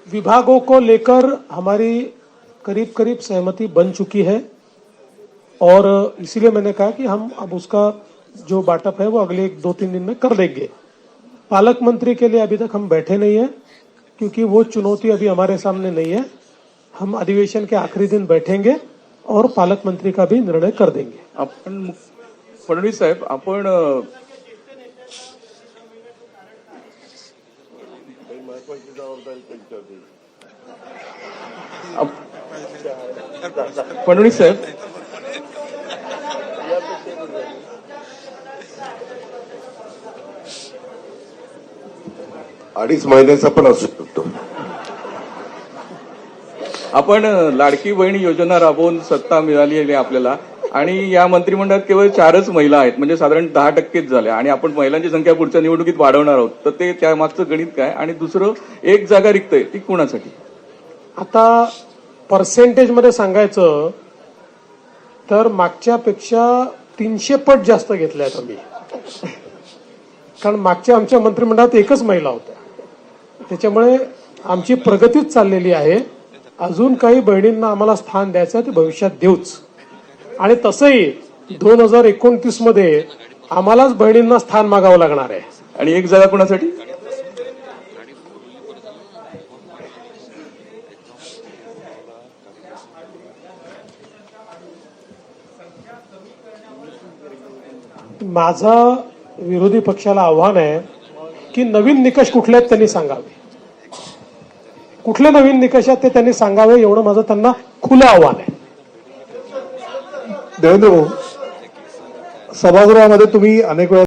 विभागों को लेकर हमारी करीब करीब सहमति बन चुकी है और इसीलिए मैंने कहा कि हम अब उसका जो बाटअप है वो अगले 2-3 दिन में कर देंगे। पालक मंत्री के लिए अभी तक हम बैठे नहीं है क्योंकि वो चुनौती अभी हमारे सामने नहीं है। हम अधिवेशन के आखिरी दिन बैठेंगे और पालक मंत्री का भी निर्णय कर देंगे। आपण फडणवीस साहेब, आपण फडणवीस साहेब, अडीच महिन्याचा पण असू शकतो। आपण लाडकी बहीण योजना राबवून सत्ता मिळाली आहे आपल्याला आणि या मंत्रिमंडळात केवळ 4च महिला आहेत, म्हणजे साधारण 10%च झाल्या आणि आपण महिलांची संख्या पुढच्या निवडणुकीत वाढवणार आहोत, तर ते त्या मागचं गणित काय? आणि दुसरं, एक जागा रिक्त आहे ती कोणासाठी? आता पर्सेंटेज मध्ये सांगायचं तर मागच्या पेक्षा 300 पट जास्त घेतल्या आम्ही, कारण मागच्या आमच्या मंत्रिमंडळात एकच महिला होत्या, त्याच्यामुळे आमची प्रगतीच चाललेली आहे। अजून काही बहिणींना आम्हाला स्थान द्यायचं ते भविष्यात देऊच, आणि तसंही 2029 मध्ये आम्हालाच बहिणींना स्थान मागावं लागणार आहे। आणि एक जागा कोणासाठी? माझा विरोधी पक्षाला आव्हान आहे की नवीन निकष कुठले आहेत त्यांनी सांगावे, कुठले नवीन निकष आहेत ते त्यांनी सांगावे, एवढं माझं त्यांना खुलं आव्हान आहे। देवेंद्र भाऊ, सभागृहामध्ये तुम्ही अनेक वेळा